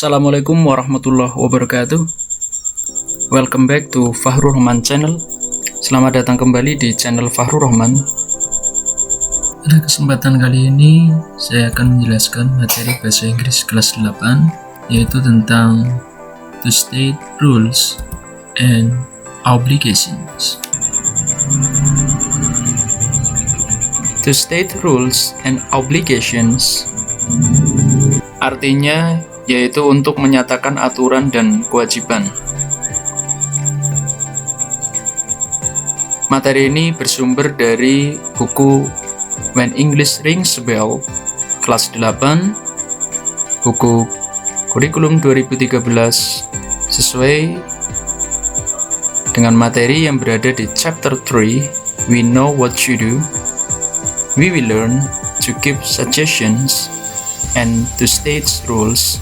Assalamualaikum warahmatullahi wabarakatuh. Welcome back to Fahrur Rahman channel. Selamat datang kembali di channel Fahrur Rahman. Pada kesempatan kali ini saya akan menjelaskan materi bahasa Inggris kelas 8, yaitu tentang to state rules and obligations. To state rules and obligations artinya yaitu untuk menyatakan aturan dan kewajiban. Materi ini bersumber dari buku When English Rings a Bell, kelas 8, buku kurikulum 2013, sesuai dengan materi yang berada di chapter 3, We Know What You Do, We Will Learn to Give Suggestions and to State Rules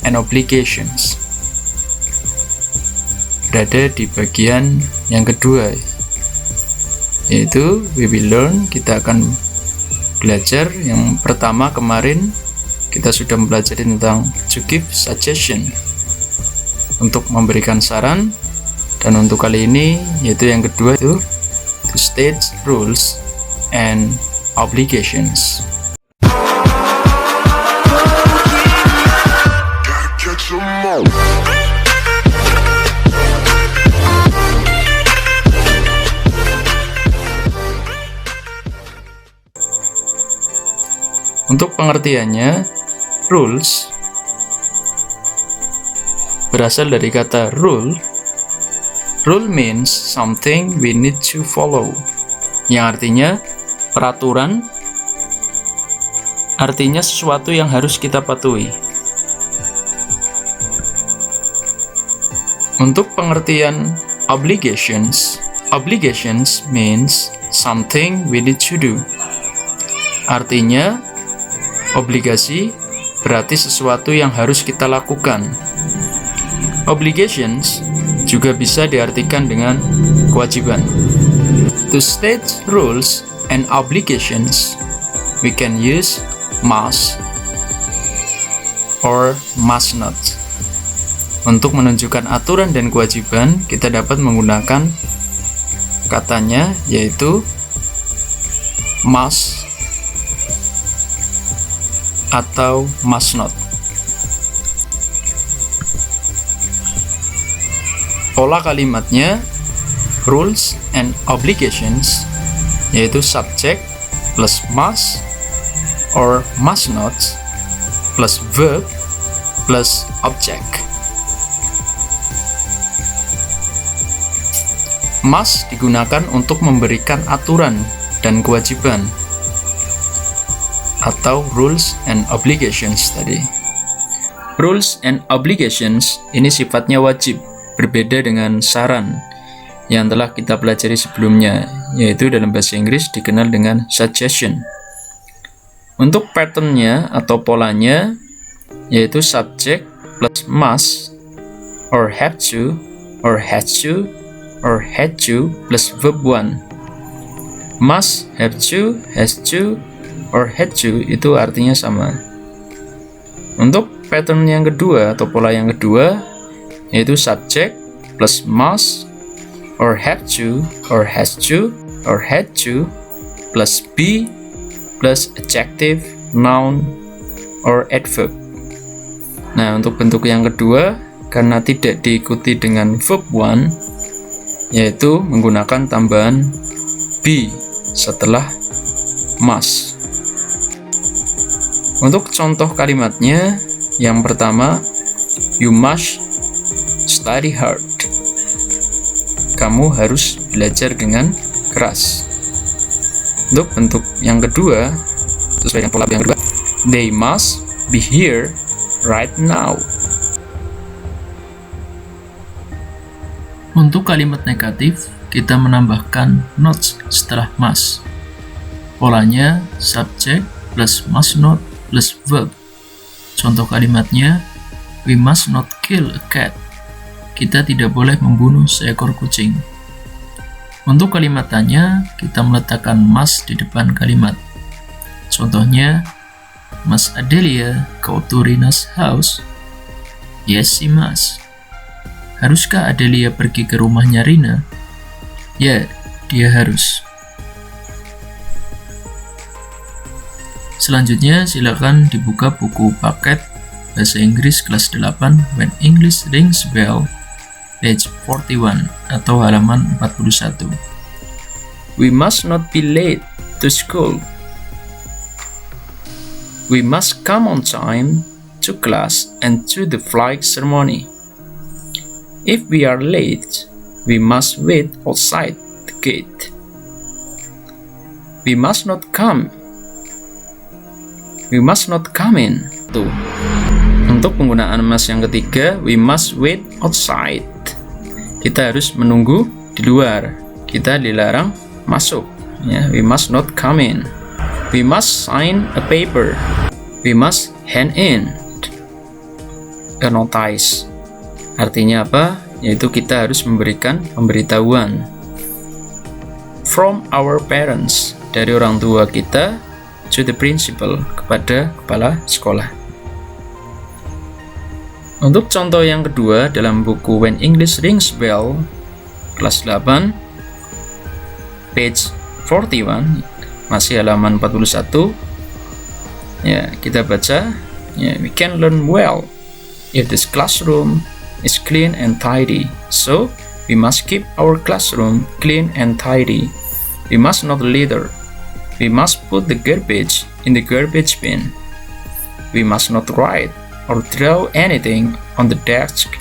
and Obligations. Berada di bagian yang kedua, yaitu we will learn. Kita akan belajar yang pertama. Kemarin kita sudah mempelajari tentang to give suggestion, untuk memberikan saran, dan untuk kali ini yaitu yang kedua, itu to state rules and obligations. Untuk pengertiannya, rules berasal dari kata rule. Rule means something we need to follow, yang artinya peraturan, artinya sesuatu yang harus kita patuhi. Untuk pengertian obligations, obligations means something we need to do. Artinya, obligasi berarti sesuatu yang harus kita lakukan. Obligations juga bisa diartikan dengan kewajiban. To state rules and obligations, we can use must or must not. Untuk menunjukkan aturan dan kewajiban, kita dapat menggunakan katanya, yaitu must atau must not. Pola kalimatnya rules and obligations, yaitu subject plus must or must not plus verb plus object. Must digunakan untuk memberikan aturan dan kewajiban, atau rules and obligations tadi. Rules and obligations ini sifatnya wajib, berbeda dengan saran yang telah kita pelajari sebelumnya, yaitu dalam bahasa Inggris dikenal dengan suggestion. Untuk patternnya atau polanya, yaitu subject plus must or have to or has to or had to plus verb 1. Must, have to, has to, or had to itu artinya sama. Untuk pattern yang kedua atau pola yang kedua, yaitu subject plus must or have to or has to or had to plus be plus adjective, noun, or adverb. Nah, untuk bentuk yang kedua, karena tidak diikuti dengan verb 1, yaitu menggunakan tambahan be setelah must. Untuk contoh kalimatnya, yang pertama, you must study hard. Kamu harus belajar dengan keras. Untuk bentuk yang kedua, sesuai dengan pola yang kedua, they must be here right now. Untuk kalimat negatif, kita menambahkan not setelah must. Polanya subject plus must not plus verb. Contoh kalimatnya, we must not kill a cat. Kita tidak boleh membunuh seekor kucing. Untuk kalimat tanya, kita meletakkan must di depan kalimat. Contohnya, Mas Adelia go to Rina's house Yes, she must. Haruskah Adelia pergi ke rumahnya Rina? Ya, dia harus. Selanjutnya, silakan dibuka buku paket Bahasa Inggris kelas 8 When English Rings Bell, page 41 atau halaman 41. We must not be late to school. We must come on time to class and to the flag ceremony. If we are late, we must wait outside the gate. We must not come in. Tuh. Untuk penggunaan mas yang ketiga, we must wait outside. Kita harus menunggu di luar. Kita dilarang masuk. Ya, we must not come in. We must sign a paper. We must hand in a notice. Artinya apa? Yaitu kita harus memberikan pemberitahuan. From our parents, dari orang tua kita, to the principal, kepada kepala sekolah. Untuk contoh yang kedua dalam buku When English Rings Bell, kelas 8, page 41, masih halaman 41. Ya, kita baca. Ya, we can learn well if this classroom is clean and tidy. So, we must keep our classroom clean and tidy. We must not litter. We must put the garbage in the garbage bin. We must not write or draw anything on the desk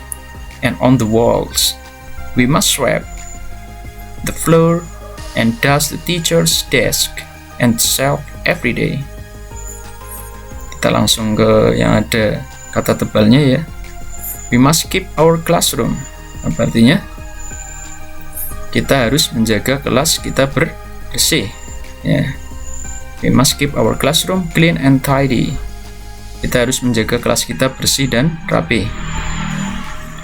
and on the walls. We must sweep the floor and dust the teacher's desk and shelf every day. Kita langsung ke yang ada kata tebalnya ya. We must keep our classroom. Apa artinya? Kita harus menjaga kelas kita bersih. Ya. We must keep our classroom clean and tidy. Kita harus menjaga kelas kita bersih dan rapi.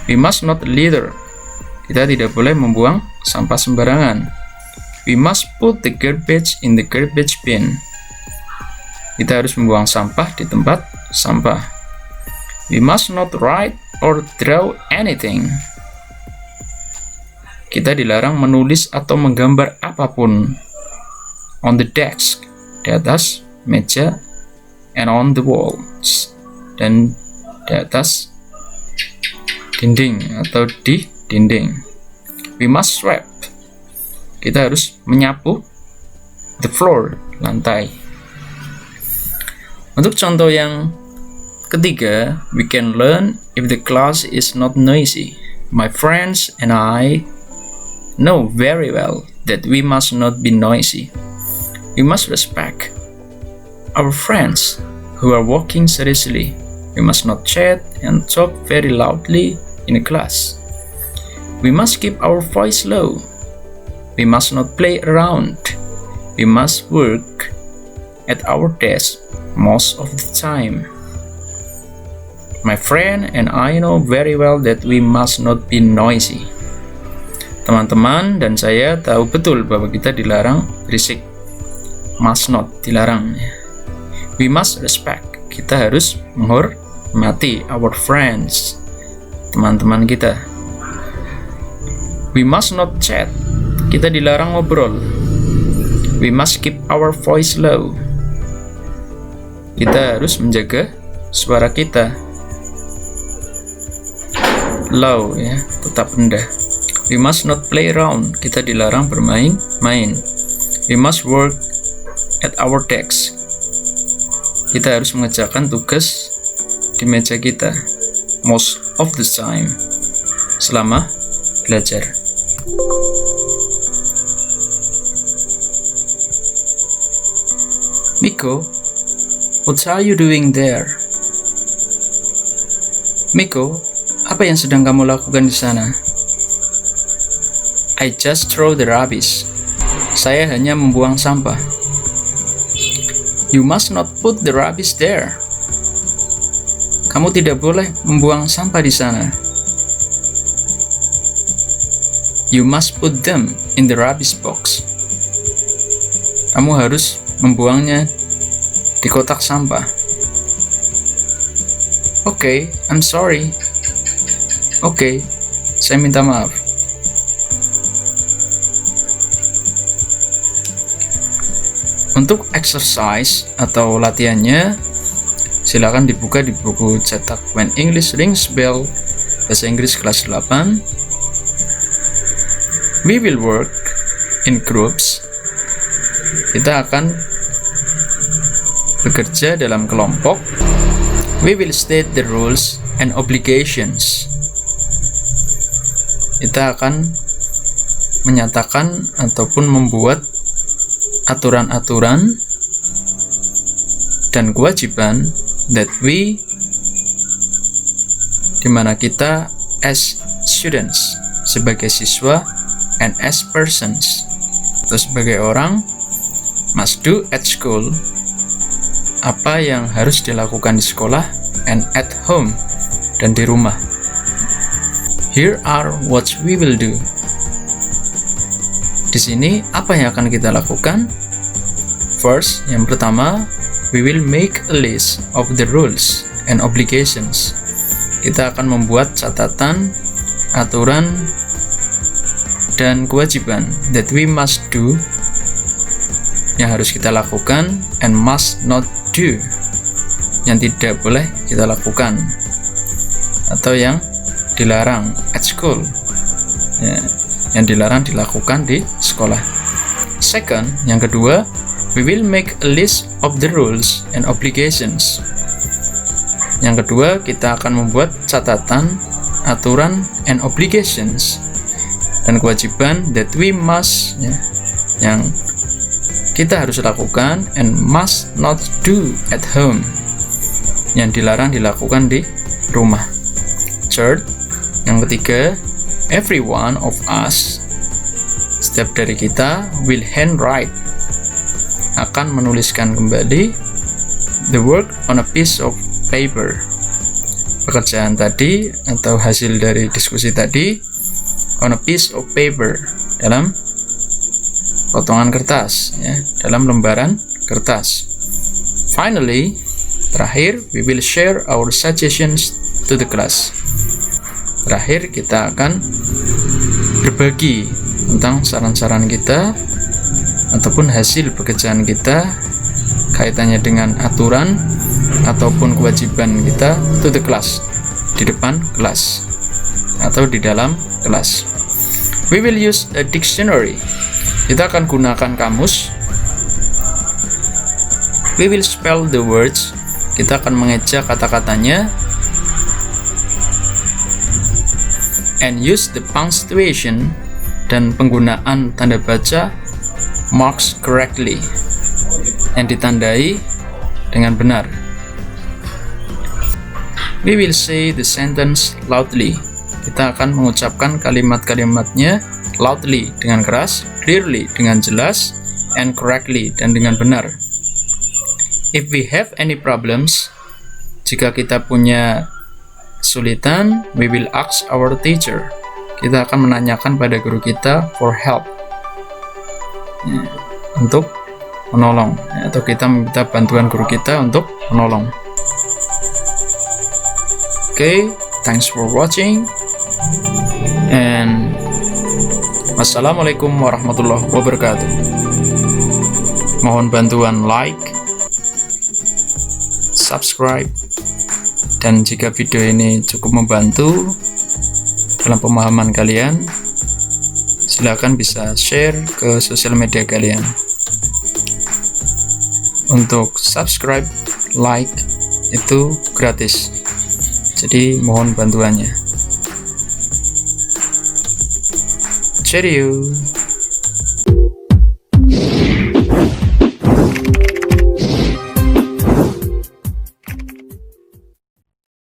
We must not litter. Kita tidak boleh membuang sampah sembarangan. We must put the garbage in the garbage bin. Kita harus membuang sampah di tempat sampah. We must not write or draw anything. Kita dilarang menulis atau menggambar apapun. On the desk, di atas meja, and on the walls, dan di atas dinding atau di dinding. We must sweep. Kita harus menyapu the floor, lantai. Untuk contoh yang ketiga, we can learn if the class is not noisy. My friends and I know very well that we must not be noisy. We must respect our friends who are working seriously. We must not chat and talk very loudly in a class. We must keep our voice low. We must not play around. We must work at our desk most of the time. My friend and I know very well that we must not be noisy. Teman-teman dan saya tahu betul bahwa kita dilarang berisik. Must not, dilarang. We must respect. Kita harus menghormati our friends, teman-teman kita. We must not chat. Kita dilarang ngobrol. We must keep our voice low. Kita harus menjaga suara kita low, ya, tetap rendah. We must not play around. Kita dilarang bermain-main. We must work at our desk. Kita harus mengerjakan tugas di meja kita most of the time, selama belajar. Miko, what are you doing there? Miko, apa yang sedang kamu lakukan di sana? I just throw the rubbish. Saya hanya membuang sampah. You must not put the rubbish there. Kamu tidak boleh membuang sampah di sana. You must put them in the rubbish box. Kamu harus membuangnya di kotak sampah. Okay, I'm sorry. Oke, saya minta maaf. Untuk exercise atau latihannya, silakan dibuka di buku cetak When English Rings Bell bahasa Inggris kelas 8. We will work in groups. Kita akan bekerja dalam kelompok. We will state the rules and obligations. Kita akan menyatakan ataupun membuat aturan-aturan dan kewajiban that we, di mana kita as students, sebagai siswa, and as persons, atau sebagai orang, must do at school, apa yang harus dilakukan di sekolah, and at home, dan di rumah. Here are what we will do. Di sini apa yang akan kita lakukan? First, yang pertama, we will make a list of the rules and obligations. Kita akan membuat catatan, aturan, dan kewajiban that we must do, yang harus kita lakukan, and must not do, yang tidak boleh kita lakukan atau yang dilarang at school, ya, yang dilarang dilakukan di sekolah. Second, yang kedua, we will make a list of the rules and obligations. Yang kedua, kita akan membuat catatan, aturan, and obligations, dan kewajiban that we must, ya, yang kita harus lakukan, and must not do at home, yang dilarang dilakukan di rumah. Third, yang ketiga, every one of us, setiap dari kita, will handwrite, akan menuliskan kembali the work on a piece of paper, pekerjaan tadi atau hasil dari diskusi tadi, on a piece of paper, dalam potongan kertas, ya, dalam lembaran kertas. Finally, terakhir, we will share our suggestions to the class. Terakhir, kita akan berbagi tentang saran-saran kita ataupun hasil pekerjaan kita kaitannya dengan aturan ataupun kewajiban kita to the class, di depan kelas atau di dalam kelas. We will use a dictionary. Kita akan gunakan kamus. We will spell the words. Kita akan mengeja kata-katanya. And use the punctuation, dan penggunaan tanda baca marks correctly, yang ditandai dengan benar. We will say the sentence loudly. Kita akan mengucapkan kalimat-kalimatnya loudly, dengan keras, clearly, dengan jelas, and correctly, dan dengan benar. If we have any problems, jika kita punya kesulitan, we will ask our teacher. Kita akan menanyakan pada guru kita for help, ya, untuk menolong, ya, atau kita meminta bantuan guru kita untuk menolong. Okay, thanks for watching, and wassalamualaikum warahmatullahi wabarakatuh. Mohon bantuan like, subscribe, dan jika video ini cukup membantu dalam pemahaman kalian, silakan bisa share ke sosial media kalian. Untuk subscribe, like, itu gratis, jadi mohon bantuannya. Cheerio.